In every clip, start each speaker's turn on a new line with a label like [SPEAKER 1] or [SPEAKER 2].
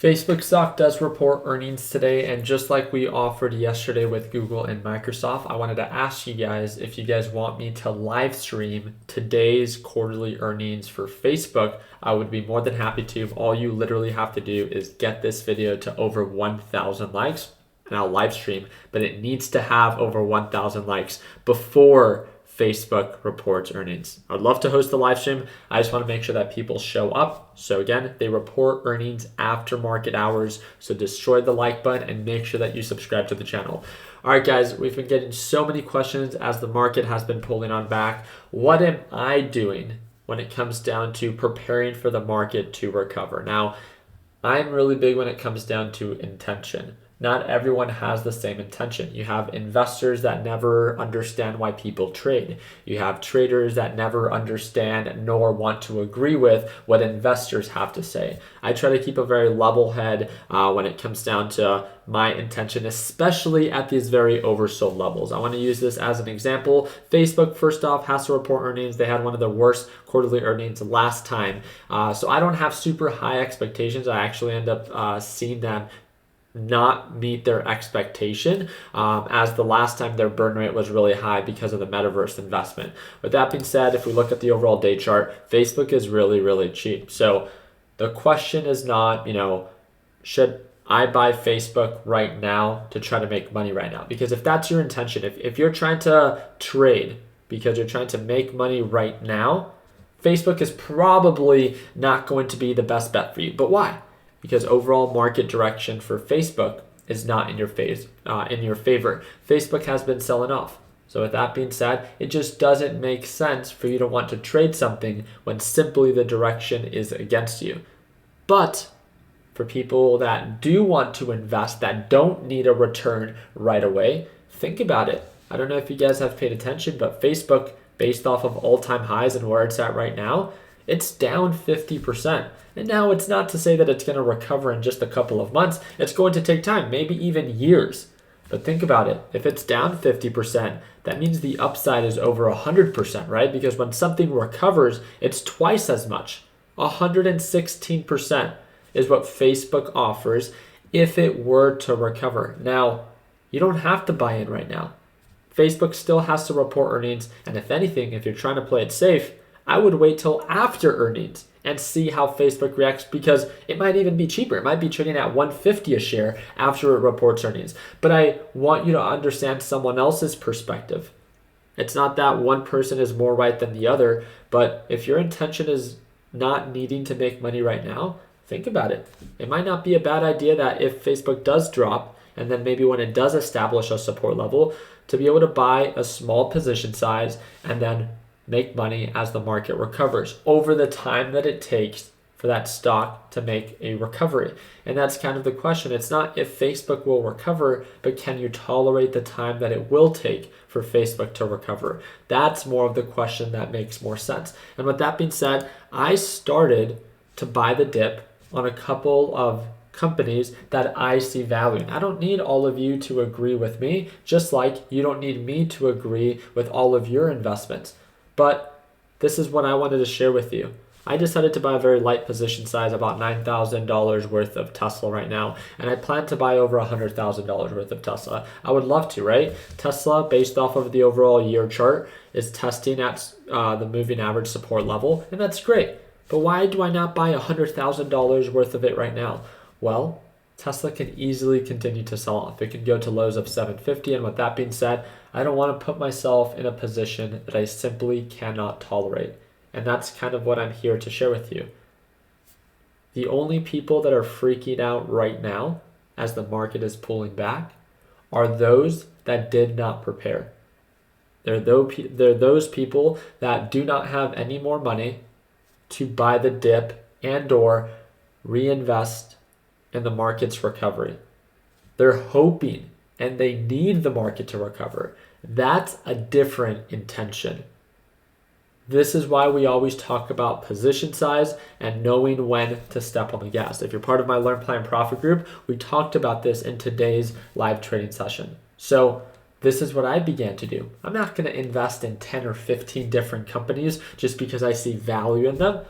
[SPEAKER 1] Facebook stock does report earnings today, and just like we offered yesterday with Google and Microsoft, I wanted to ask you guys if you guys want me to live stream today's quarterly earnings for Facebook. I would be more than happy to. All you literally have to do is get this video to over 1,000 likes and I'll live stream, but it needs to have over 1,000 likes before Facebook reports earnings. I'd love to host the live stream. I just want to make sure that people show up. So again, they report earnings after market hours. So destroy the like button and make sure that you subscribe to the channel. All right, guys, we've been getting so many questions as the market has been pulling on back. What am I doing when it comes down to preparing for the market to recover? Now, I'm really big when it comes down to intention. Not everyone has the same intention. You have investors that never understand why people trade. You have traders that never understand nor want to agree with what investors have to say. I try to keep a very level head when it comes down to my intention, especially at these very oversold levels. I want to use this as an example. Facebook, first off, has to report earnings. They had one of the worst quarterly earnings last time. So I don't have super high expectations. I actually end up seeing them not meet their expectation, as the last time their burn rate was really high because of the metaverse investment. With that being said, if we look at the overall day chart, Facebook is really, really cheap. So the question is not, should I buy Facebook right now to try to make money right now? Because if that's your intention, if you're trying to trade because you're trying to make money right now, Facebook is probably not going to be the best bet for you. But why? Because overall market direction for Facebook is not in your favor. Facebook has been selling off. So with that being said, it just doesn't make sense for you to want to trade something when simply the direction is against you. But for people that do want to invest, that don't need a return right away, think about it. I don't know if you guys have paid attention, but Facebook, based off of all-time highs and where it's at right now, it's down 50%. And now it's not to say that it's going to recover in just a couple of months. It's going to take time, maybe even years. But think about it. If it's down 50%, that means the upside is over 100%, right? Because when something recovers, it's twice as much. 116% is what Facebook offers if it were to recover. Now, you don't have to buy in right now. Facebook still has to report earnings. And if anything, if you're trying to play it safe, I would wait till after earnings and see how Facebook reacts, because it might even be cheaper. It might be trading at $150 a share after it reports earnings. But I want you to understand someone else's perspective. It's not that one person is more right than the other, but if your intention is not needing to make money right now, think about it. It might not be a bad idea that if Facebook does drop, and then maybe when it does establish a support level, to be able to buy a small position size and then make money as the market recovers over the time that it takes for that stock to make a recovery. And that's kind of the question. It's not if Facebook will recover, but can you tolerate the time that it will take for Facebook to recover? That's more of the question that makes more sense. And with that being said, I started to buy the dip on a couple of companies that I see value in. I don't need all of you to agree with me, just like you don't need me to agree with all of your investments. But this is what I wanted to share with you. I decided to buy a very light position size, about $9,000 worth of Tesla right now. And I plan to buy over $100,000 worth of Tesla. I would love to, right? Tesla, based off of the overall year chart, is testing at the moving average support level. And that's great. But why do I not buy $100,000 worth of it right now? Well, Tesla can easily continue to sell off. It can go to lows of 750. And with that being said, I don't want to put myself in a position that I simply cannot tolerate. And that's kind of what I'm here to share with you. The only people that are freaking out right now as the market is pulling back are those that did not prepare. They're those people that do not have any more money to buy the dip and or reinvest in the market's recovery. They're hoping and they need the market to recover. That's a different intention. This is why we always talk about position size and knowing when to step on the gas. If you're part of my Learn, Plan, Profit group, we talked about this in today's live trading session. So this is what I began to do. I'm not going to invest in 10 or 15 different companies just because I see value in them.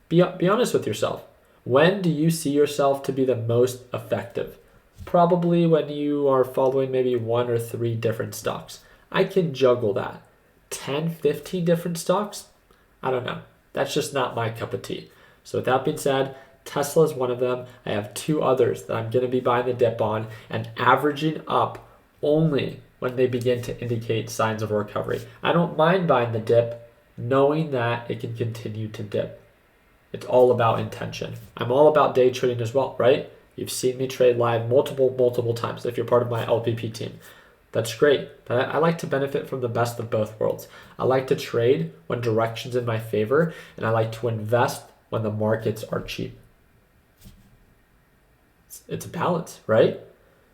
[SPEAKER 1] Be honest with yourself. When do you see yourself to be the most effective? Probably when you are following maybe 1 or 3 different stocks. I can juggle that. 10, 15 different stocks? I don't know. That's just not my cup of tea. So with that being said, Tesla is one of them. I have 2 others that I'm going to be buying the dip on and averaging up only when they begin to indicate signs of recovery. I don't mind buying the dip knowing that it can continue to dip. It's all about intention. I'm all about day trading as well, right? You've seen me trade live multiple times if you're part of my LPP team. That's great, but I like to benefit from the best of both worlds. I like to trade when direction's in my favor, and I like to invest when the markets are cheap. It's a balance, right?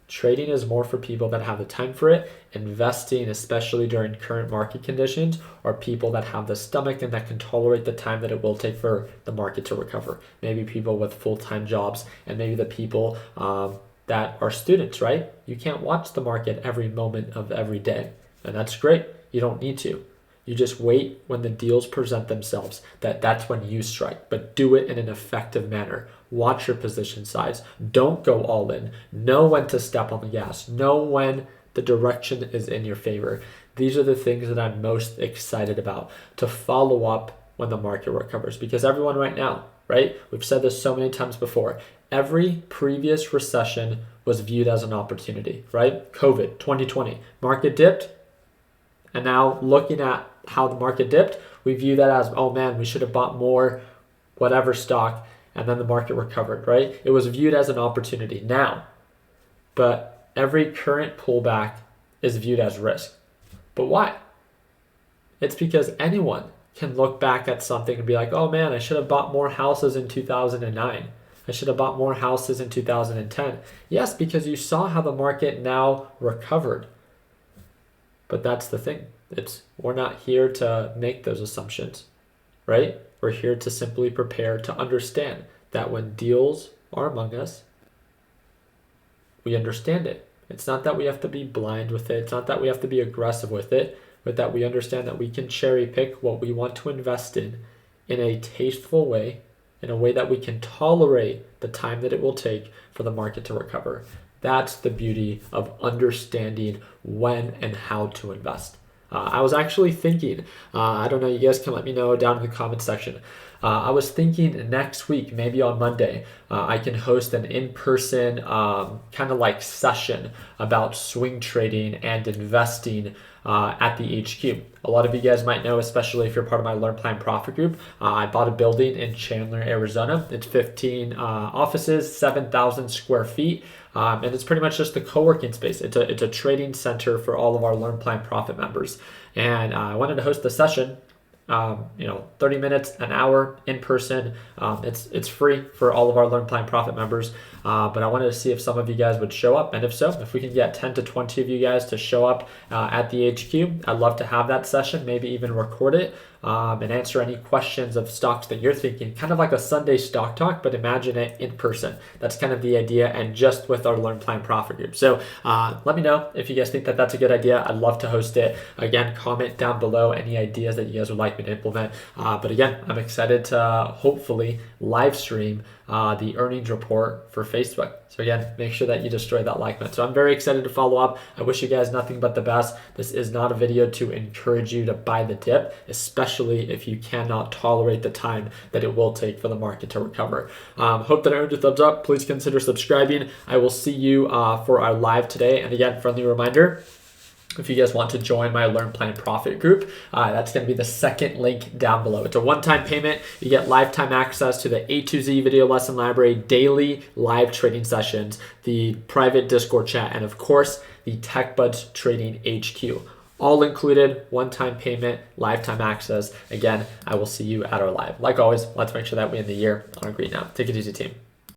[SPEAKER 1] Trading is more for people that have the time for it. Investing, especially during current market conditions, are people that have the stomach and that can tolerate the time that it will take for the market to recover. Maybe people with full-time jobs, and maybe the people that are students, right? You can't watch the market every moment of every day, and that's great. You don't need to. You just wait when the deals present themselves. That's when you strike, but do it in an effective manner. Watch your position size. Don't go all in. Know when to step on the gas. Know when the direction is in your favor. These are the things that I'm most excited about, to follow up when the market recovers, because everyone right now, right? We've said this so many times before. Every previous recession was viewed as an opportunity, right? COVID, 2020, market dipped. And now looking at how the market dipped, we view that as, oh man, we should have bought more whatever stock, and then the market recovered, right? It was viewed as an opportunity now. But every current pullback is viewed as risk. But why? It's because anyone can look back at something and be like, oh man, I should have bought more houses in 2009. I should have bought more houses in 2010. Yes, because you saw how the market now recovered. But that's the thing. We're not here to make those assumptions, right? We're here to simply prepare to understand that when deals are among us, we understand it. It's not that we have to be blind with it. It's not that we have to be aggressive with it, but that we understand that we can cherry pick what we want to invest in a tasteful way, in a way that we can tolerate the time that it will take for the market to recover. That's the beauty of understanding when and how to invest. I was actually thinking, I don't know, you guys can let me know down in the comment section. I was thinking next week, maybe on Monday, I can host an in-person kind of like session about swing trading and investing at the HQ. A lot of you guys might know, especially if you're part of my Learn Plan Profit group, I bought a building in Chandler, Arizona. It's 15 offices, 7,000 square feet. And it's pretty much just a co-working space. It's a trading center for all of our Learn Plan Profit members. And I wanted to host the session, 30 minutes, an hour in person. It's free for all of our Learn Plan Profit members. But I wanted to see if some of you guys would show up. And if so, if we can get 10 to 20 of you guys to show up at the HQ, I'd love to have that session, maybe even record it. And answer any questions of stocks that you're thinking, kind of like a Sunday stock talk, but imagine it in person. That's kind of the idea, and just with our Learn Plan Profit group. So let me know if you guys think that that's a good idea. I'd love to host it. Again, comment down below any ideas that you guys would like me to implement. But again, I'm excited to hopefully live stream the earnings report for Facebook. So again, make sure that you destroy that like button. So I'm very excited to follow up. I wish you guys nothing but the best. This is not a video to encourage you to buy the dip, especially if you cannot tolerate the time that it will take for the market to recover. Hope that I earned your thumbs up. Please consider subscribing. I will see you for our live today. And again, friendly reminder, if you guys want to join my Learn Plan Profit group, that's going to be the second link down below. It's a one-time payment. You get lifetime access to the A to Z video lesson library, daily live trading sessions, the private Discord chat, and of course, the TechBuds Trading HQ. All included, one-time payment, lifetime access. Again, I will see you at our live. Like always, let's make sure that we end the year on a green now. Take it easy, team.